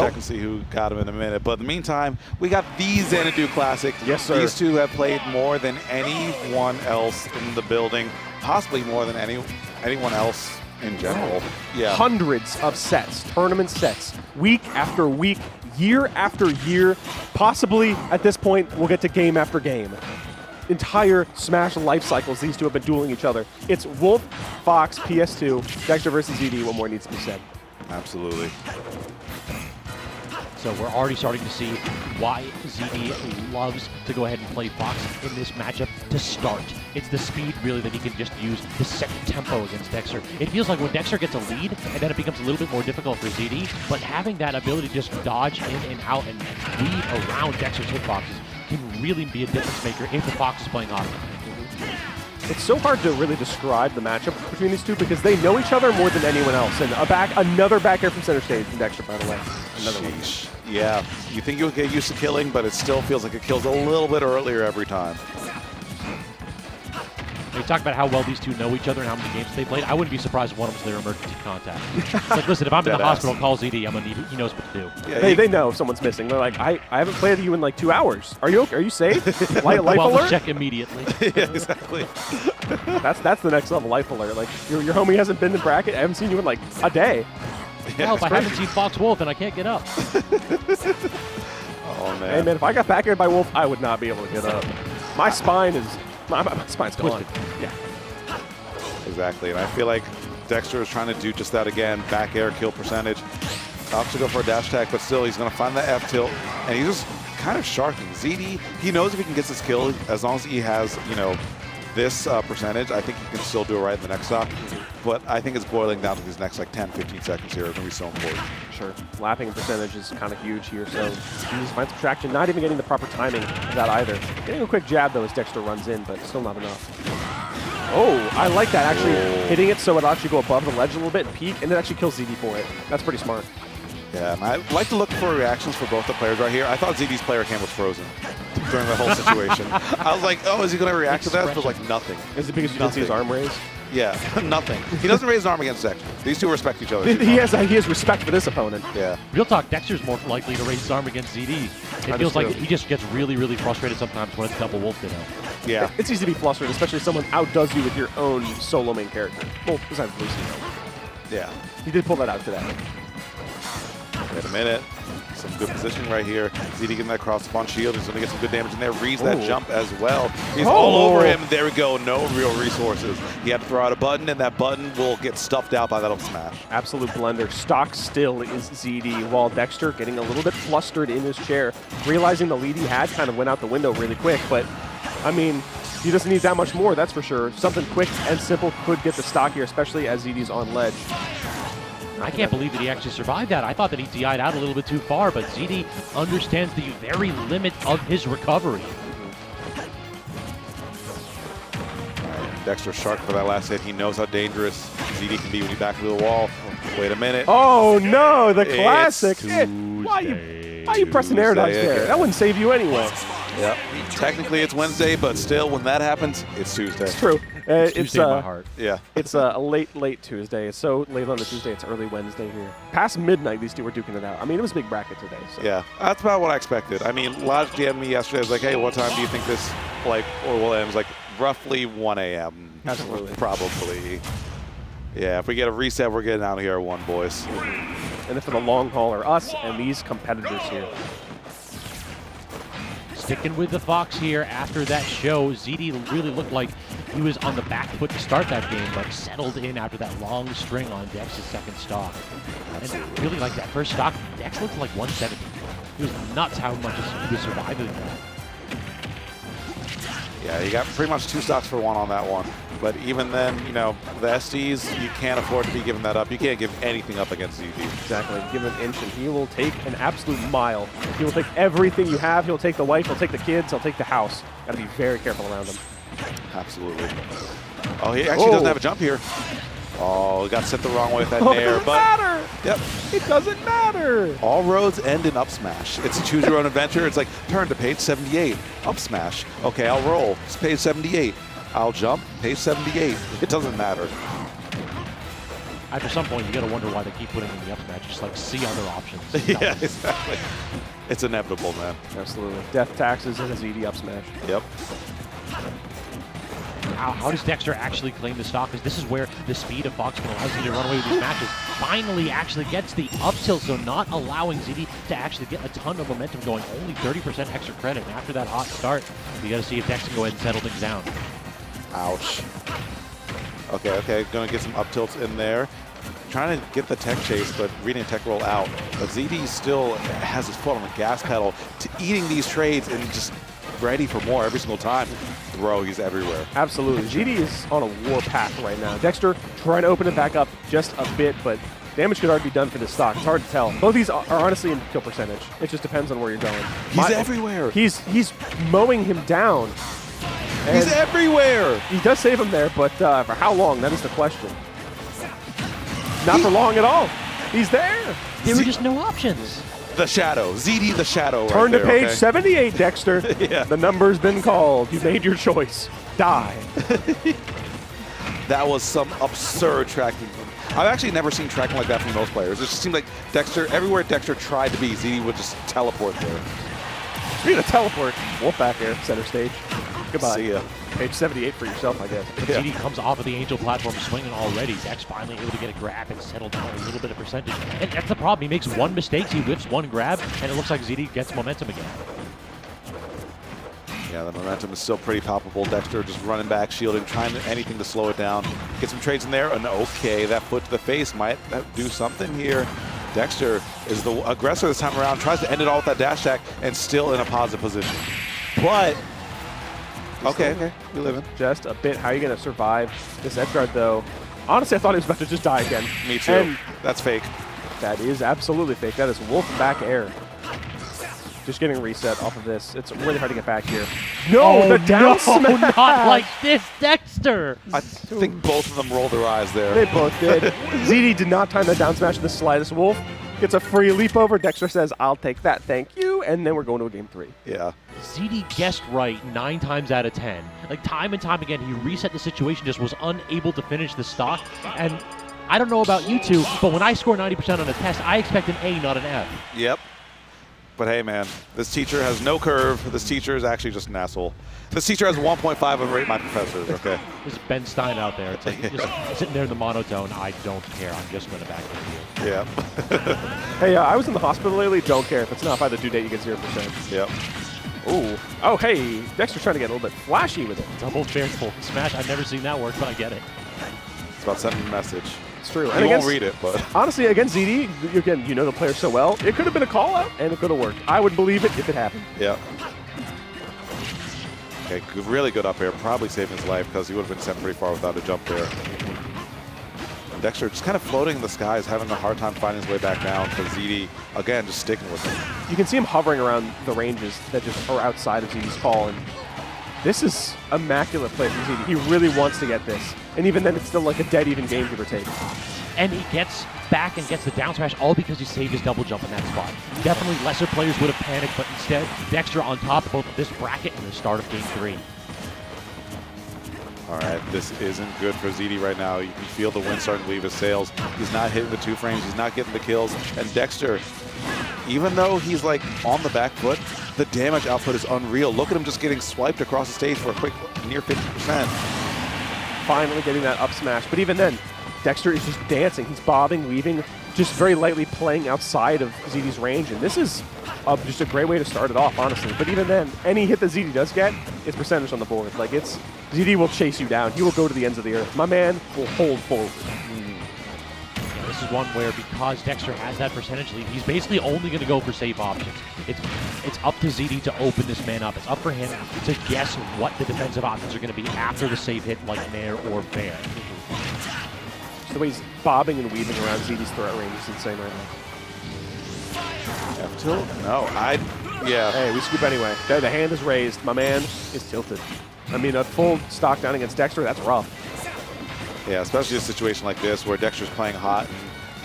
check and see who got him in a minute. But in the meantime, we got the Xanadu Classic. Yes, sir. These two have played more than anyone else in the building, possibly more than anyone else in general. Yeah. Hundreds of sets, tournament sets, week after week, year after year. Possibly, at this point, we'll get to game after game. Entire Smash life cycles, these two have been dueling each other. It's Wolf, Fox, PS2, Dexter versus ZD. What more needs to be said? Absolutely. So we're already starting to see why ZD loves to go ahead and play Fox in this matchup to start. It's the speed, really, that he can just use to set tempo against Dexter. It feels like when Dexter gets a lead, and then it becomes a little bit more difficult for ZD, but having that ability to just dodge in and out and weave around Dexter's hitboxes can really be a difference maker if the Fox is playing offense. It's so hard to really describe the matchup between these two because they know each other more than anyone else. And another back air from center stage from Dexter, by the way. Another one. Yeah, you think you'll get used to killing, but it still feels like it kills a little bit earlier every time. They talk about how well these two know each other and how many games they played. I wouldn't be surprised if one of them's their emergency contact. It's like, listen, if I'm in the hospital, call ZD. I'm gonna need. He knows what to do. Yeah, they know if someone's missing. They're like, I haven't played you in like 2 hours. Are you okay? Are you safe? Life well, alert? check immediately. Yeah, exactly. That's the next level life alert. Like your homie hasn't been in bracket. I haven't seen you in like a day. Yeah, Help! I haven't seen Fox Wolf and I can't get up. Oh man. Hey man, if I got back aired by Wolf, I would not be able to get up. My spine is my spine's gone. Yeah. Exactly, and I feel like Dexter is trying to do just that again. Back air, kill percentage. Opts to go for a dash attack, but still he's going to find that F tilt, and he's just kind of sharking. ZD, he knows if he can get this kill, as long as he has, you know, this percentage, I think he can still do it right in the next stock. But I think it's boiling down to these next like 10, 15 seconds here. It's going to be so important. Sure. Lapping percentage is kind of huge here, so he's finds subtraction, not even getting the proper timing of that either. Getting a quick jab, though, as Dexter runs in, but still not enough. Oh, I like that, actually hitting it so it actually go above the ledge a little bit and peak, and it actually kills ZD for it. That's pretty smart. Yeah, and I like to look for reactions for both the players right here. I thought ZD's player cam was frozen during the whole situation. I was like, oh, is he going to react to that? But like nothing. Is it because you didn't see his arm raise? Yeah, nothing. He doesn't raise his arm against Dexter. These two respect each other. He has respect for this opponent. Yeah. Real talk, Dexter's more likely to raise his arm against ZD. It feels like he just gets really, really frustrated sometimes when it's double Wolf ditto. Yeah. It's easy to be flustered, especially if someone outdoes you with your own solo main character. Well, besides Lucy. Yeah. He did pull that out today. Wait a minute. Some good positioning right here. ZD getting that cross spawn shield. He's going to get some good damage in there. Reads that jump as well. He's all over him. There we go. No real resources. He had to throw out a button, and that button will get stuffed out by that up smash. Absolute blender. Stock still is ZD, while Dexter getting a little bit flustered in his chair, realizing the lead he had kind of went out the window really quick. But, I mean, he doesn't need that much more, that's for sure. Something quick and simple could get the stock here, especially as ZD's on ledge. I can't believe that he actually survived that. I thought that he DI'd out a little bit too far, but ZD understands the very limit of his recovery. Dexter sharp for that last hit. He knows how dangerous ZD can be when he back into the wall. Wait a minute. Oh no, the classic. Why are you pressing air dodge there? Okay. That wouldn't save you anyway. Yep. Technically it's Wednesday, but still, when that happens, it's Tuesday. It's true. It's in my heart. Yeah. It's a late Tuesday. It's so late on the Tuesday, it's early Wednesday here. Past midnight, these two were duking it out. I mean, it was a big bracket today. So. Yeah, that's about what I expected. I mean, Lodge DM'd me yesterday. I was like, hey, what time do you think this, like, or will end? It was like, roughly 1 a.m. Absolutely. Probably. Yeah, if we get a reset, we're getting out of here at 1, boys. And then for the long haul are us and these competitors here. Sticking with the Fox here after that show, ZD really looked like he was on the back foot to start that game, but settled in after that long string on Dex's second stock. And really, like that first stock, Dex looked like 170. He was nuts how much he was surviving that. Yeah, you got pretty much 2 stocks for 1 on that one. But even then, you know, the SDs, you can't afford to be giving that up. You can't give anything up against ZD. Exactly. Give him an inch and he will take an absolute mile. He will take everything you have. He'll take the wife, he'll take the kids, he'll take the house. Got to be very careful around him. Absolutely. Oh, he actually doesn't have a jump here. Oh, he got sent the wrong way with that nair. It doesn't matter. Yep. It doesn't matter. All roads end in up smash. It's a choose your own adventure. It's like, turn to page 78, up smash. Okay, I'll roll. It's page 78. I'll jump, page 78. It doesn't matter. After some point, you got to wonder why they keep putting in the up smash. Just like see other options. Yeah, exactly. It's inevitable, man. Absolutely. Death taxes and a ZD up smash. Yep. How does Dexter actually claim the stock? Because this is where the speed of Fox can allow ZD to run away with these matches. Finally actually gets the up tilt, so not allowing ZD to actually get a ton of momentum going. Only 30% extra credit. And after that hot start, you got to see if Dexter can go ahead and settle things down. Ouch. Okay, gonna get some up tilts in there. Trying to get the tech chase, but reading a tech roll out. But ZD still has his foot on the gas pedal to eating these trades and just ready for more every single time. Bro, he's everywhere. Absolutely. ZD is on a war path right now. Dexter trying to open it back up just a bit, but damage could already be done for this stock. It's hard to tell. Both these are honestly in kill percentage. It just depends on where you're going. He's everywhere. He's mowing him down. He's everywhere. He does save him there, but for how long? That is the question. Not for long at all. He's there. There were just no options. The shadow. ZD the shadow. Turn right to there, page 78, Dexter. Yeah. The number's been called. You made your choice. Die. That was some absurd tracking. I've actually never seen tracking like that from most players. It just seemed like Dexter, everywhere Dexter tried to be, ZD would just teleport there. Speaking of teleport, Wolfback Air, center stage. Goodbye. See ya. Page 78 for yourself, I guess. Yeah. ZD comes off of the Angel platform swinging already. Dex finally able to get a grab and settle down a little bit of percentage. And that's the problem. He makes one mistake, he whips one grab, and it looks like ZD gets momentum again. Yeah, the momentum is still pretty palpable. Dexter just running back, shielding, trying anything to slow it down. Get some trades in there, and okay, that foot to the face might do something here. Dexter is the aggressor this time around, tries to end it all with that dash attack, and still in a positive position. But, okay, we live in. Just a bit. How are you going to survive this edge guard, though? Honestly, I thought he was about to just die again. Me too. And that's fake. that is absolutely fake. That is wolf back air. Just getting reset off of this. It's really hard to get back here. No, the down smash! Not like this, Dexter! I think both of them rolled their eyes there. They both did. ZD did not time the down smash in the slightest. Wolf gets a free leap over. Dexter says, I'll take that, thank you. And then we're going to a game 3. Yeah. ZD guessed right 9 times out of 10. Like, time and time again, he reset the situation, just was unable to finish the stock. And I don't know about you two, but when I score 90% on a test, I expect an A, not an F. Yep. But hey, man, this teacher has no curve. This teacher is actually just an asshole. This teacher has 1.5 of rate my professors, okay? There's Ben Stein out there. It's like, just sitting there in the monotone, I don't care. I'm just going to back you. Yeah. Hey, I was in the hospital lately. Don't care. If it's not by the due date, you get 0%. Yep. Ooh. Oh, hey. Dexter's trying to get a little bit flashy with it. Double barrel smash. I've never seen that work, but I get it. It's about sending a message. It's true. You won't read it, but... Honestly, against ZD, again, you know the player so well, it could have been a call-out, and it could have worked. I would believe it if it happened. Yeah. Okay, really good up air. Probably saving his life because he would have been sent pretty far without a jump there. And Dexter just kind of floating in the skies, having a hard time finding his way back down because ZD, again, just sticking with him. You can see him hovering around the ranges that just are outside of ZD's call, and this is immaculate play from ZD. He really wants to get this. And even then, it's still like a dead even game, give or take. And he gets back and gets the down smash all because he saved his double jump in that spot. Definitely lesser players would have panicked, but instead, Dexter on top of both this bracket and the start of game 3. All right, this isn't good for ZD right now. You can feel the wind starting to leave his sails. He's not hitting the 2 frames. He's not getting the kills. And Dexter, even though he's like on the back foot, the damage output is unreal. Look at him just getting swiped across the stage for a quick near 50%. Finally getting that up smash. But even then, Dexter is just dancing. He's bobbing, weaving, just very lightly playing outside of ZD's range. And this is just a great way to start it off, honestly. But even then, any hit that ZD does get is percentage on the board. Like, it's ZD will chase you down. He will go to the ends of the earth. My man will hold forward. Yeah, this is one where because Dexter has that percentage lead, he's basically only going to go for safe options. It's up to ZD to open this man up. It's up for him to guess what the defensive options are going to be after the safe hit, like Nair or Bear. Just the way he's bobbing and weaving around ZD's threat range is insane right now. F tilt? No, yeah. Hey, we scoop anyway. The hand is raised. My man is tilted. I mean, a full stock down against Dexter, that's rough. Yeah, especially a situation like this where Dexter's playing hot. And,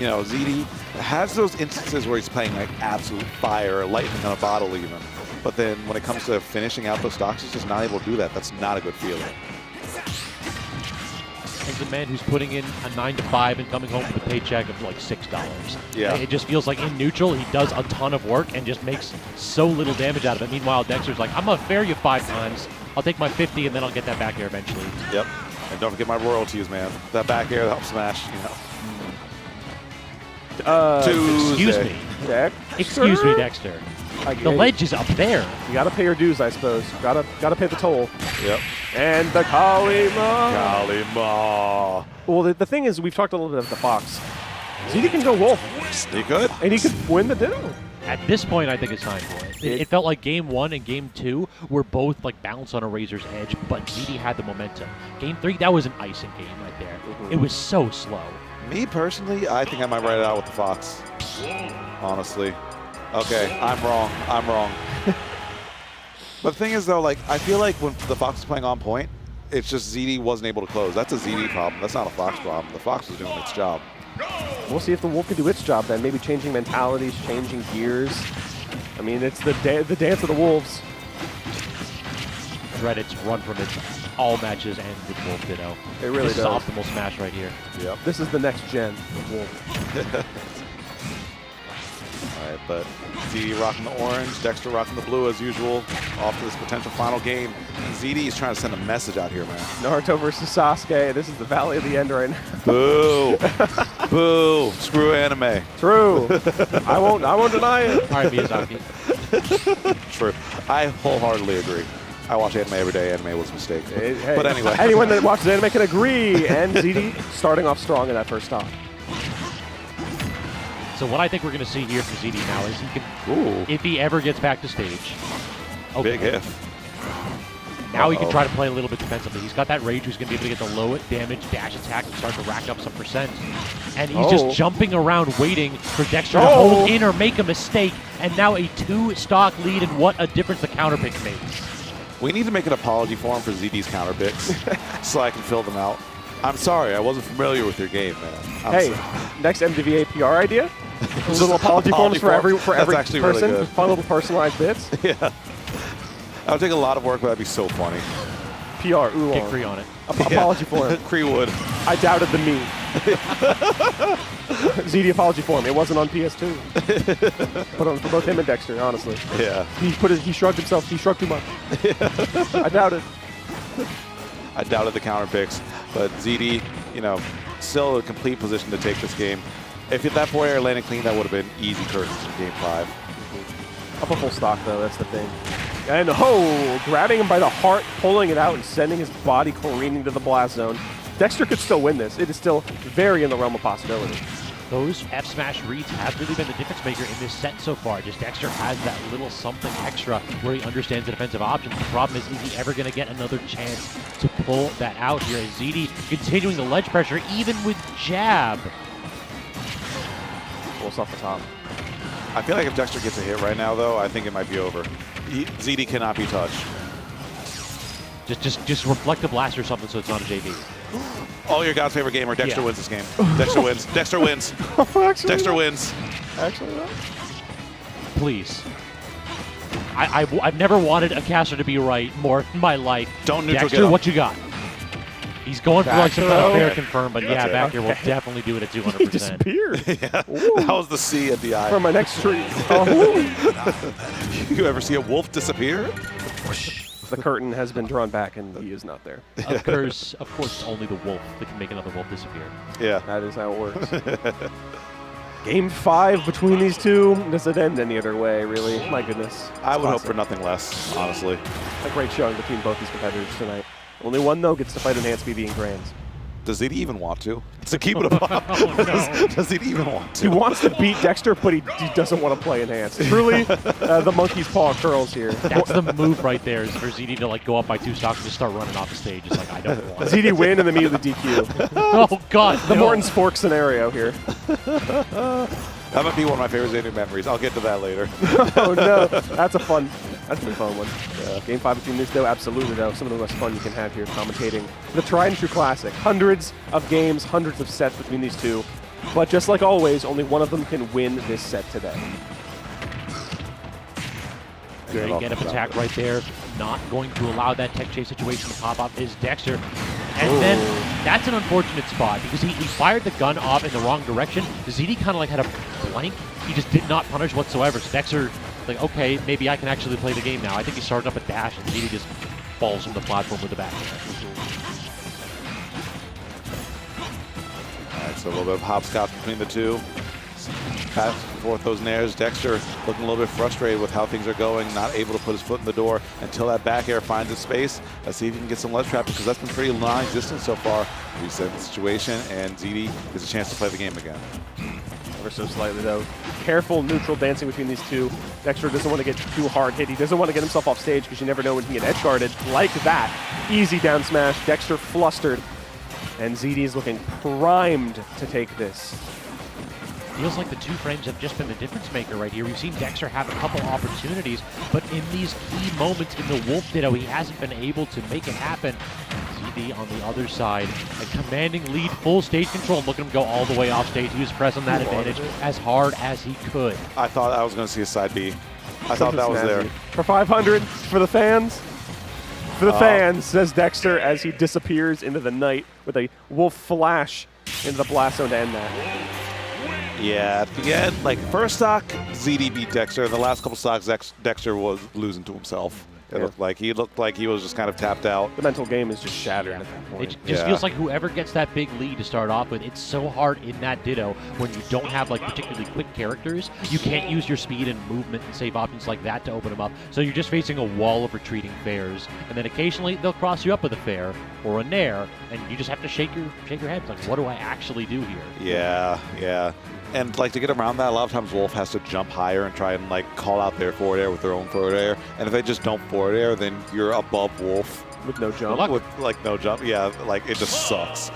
you know, ZD has those instances where he's playing like absolute fire, lightning on a bottle even. But then when it comes to finishing out those stocks, he's just not able to do that. That's not a good feeling. And is a man who's putting in a 9 to 5 and coming home with a paycheck of like $6. Yeah. It just feels like in neutral, he does a ton of work and just makes so little damage out of it. Meanwhile, Dexter's like, I'm going to fair you 5 times. I'll take my 50 and then I'll get that back air eventually. Yep. And don't forget my royalties, man. That back air, that help smash, Excuse me. Dexter? Excuse me, Dexter. The ledge is up there. You gotta pay your dues, I suppose. Gotta pay the toll. Yep. And the Kalima. Kalima. Well, the thing is, we've talked a little bit about the Fox. ZD can go Wolf. He could. And he could win the Ditto. At this point, I think it's time for it. It felt like Game 1 and Game 2 were both like balanced on a razor's edge, but ZD had the momentum. Game 3, that was an icing game right there. It was so slow. Me personally, I think I might write it out with the Fox. Honestly. Okay, I'm wrong. But the thing is, though, like, I feel like when the Fox is playing on point, it's just ZD wasn't able to close. That's a ZD problem. That's not a Fox problem. The Fox was doing its job. We'll see if the Wolf can do its job then. Maybe changing mentalities, changing gears. I mean, it's the dance of the Wolves. Reddit's run from it. All matches end with Wolf Ditto. It really this does. This is optimal smash right here. Yep. This is the next gen of Wolf. All right, but ZD rocking the orange, Dexter rocking the blue as usual. Off to this potential final game. And ZD is trying to send a message out here, man. Naruto versus Sasuke. This is the Valley of the End right now. Boo. Boo. Screw anime. True. I won't deny it. All right, Miyazaki. True. I wholeheartedly agree. I watch anime every day. Anime was a mistake. Hey, but anyway. Anyone that watches anime can agree. And ZD starting off strong in that first stock. So what I think we're going to see here from ZD now is he can, if he ever gets back to stage. Okay. Big if. Now he can try to play a little bit defensively. He's got that rage who's going to be able to get the low damage dash attack and start to rack up some percent. And he's just jumping around waiting for Dexter to hold in or make a mistake. And now a 2-stock lead, and what a difference the counterpick makes. We need to make an apology for him for ZD's counter picks so I can fill them out. I'm sorry, I wasn't familiar with your game, man. Next MDVA PR idea? A little apology forms for every person. Really fun little personalized bits. Yeah. That would take a lot of work, but that'd be so funny. PR, oolong. Get Cree on it. Apology form. Cree would. I doubted the me. ZD apology form. It wasn't on PS2. But on for both him and Dexter, honestly. Yeah. He shrugged himself. He shrugged too much. I doubted. I doubted the counter picks, but ZD, still in a complete position to take this game. If that forward air landed clean, that would have been easy curtains in Game 5. Up a full stock, though. That's the thing. And grabbing him by the heart, pulling it out, and sending his body careening to the blast zone. Dexter could still win this. It is still very in the realm of possibility. Those F smash reads have really been the difference maker in this set so far. Just Dexter has that little something extra where he understands the defensive options. The problem is he ever going to get another chance to pull that out here? As ZD continuing the ledge pressure, even with jab. Pulls off the top. I feel like if Dexter gets a hit right now, though, I think it might be over. ZD cannot be touched. Just reflect the blast or something so it's not a JV. Oh, your God's favorite gamer. Dexter wins this game. Dexter wins. Dexter wins. Dexter wins. Actually, no. Please. I've never wanted a caster to be right more in my life. Don't neutral Dexter, what you got? He's going for like some kind of fair confirm, but yeah, back here will definitely do it at 200%. He disappeared. Yeah, that was the C at the I. From my next tree. You ever see a wolf disappear? The curtain has been drawn back, and he is not there. Of course, it's only the wolf that can make another wolf disappear. Yeah. That is how it works. Game 5 between these two. Does it end any other way, really? My goodness. I would hope for nothing less, honestly. A great showing between both these competitors tonight. Only one, though, gets to fight Enhanced BB and Grands. Does ZD even want to? To keep it above. Does ZD even want to? He wants to beat Dexter, but he doesn't want to play Enhanced. Truly, the monkey's paw curls here. That's the move right there, is for ZD to go up by 2 stocks and just start running off the stage. It's like, I don't want it. ZD win and immediately DQ. Oh, God. The Morton's Fork scenario here. That might be one of my favorite ZD memories. I'll get to that later. Oh, no. That's a fun one. Game 5 between these two, absolutely, though. Some of the most fun you can have here commentating the tried and true classic. Hundreds of games, hundreds of sets between these two. But just like always, only one of them can win this set today. Great get-up attack right there. Not going to allow that tech chase situation to pop up is Dexter. And then That's an unfortunate spot because he fired the gun off in the wrong direction. ZD kind of like had a blank. He just did not punish whatsoever. So Dexter, like, okay, maybe I can actually play the game now. I think he started up a dash and ZD just falls from the platform with the back. All right, so a little bit of hopscotch between the two. Pass forth those nairs. Dexter looking a little bit frustrated with how things are going, not able to put his foot in the door until that back air finds its space. Let's see if he can get some ledge trap because that's been pretty non-existent so far. Reset the situation, and ZD gets a chance to play the game again. Ever so slightly, though. Careful neutral dancing between these two. Dexter doesn't want to get too hard hit. He doesn't want to get himself off stage because you never know when he can get edge guarded like that. Easy down smash. Dexter flustered. And ZD is looking primed to take this. Feels like the two frames have just been the difference maker right here. We've seen Dexter have a couple opportunities, but in these key moments in the Wolf Ditto, he hasn't been able to make it happen. ZD on the other side, a commanding lead, full stage control. Look at him go all the way off stage. He was pressing that advantage as hard as he could. I thought I was going to see a side B. I thought that was there. For 500, for the fans. For the fans, says Dexter as he disappears into the night with a wolf flash into the blast zone to end that. Yeah, at the end, like first stock, ZD beat Dexter. In the last couple stocks, Dexter was losing to himself. It looked like he was just kind of tapped out. The mental game is just shattered at that point. It just feels like whoever gets that big lead to start off with, it's so hard in that Ditto when you don't have like particularly quick characters. You can't use your speed and movement and save options like that to open them up. So you're just facing a wall of retreating fairs, and then occasionally they'll cross you up with a fair or a nair, and you just have to shake your head like, what do I actually do here? Yeah. And like to get around that, a lot of times Wolf has to jump higher and try and like call out their forward air with their own forward air. And if they just don't forward air, then you're above Wolf With no jump. with like no jump. Yeah, like it just sucks.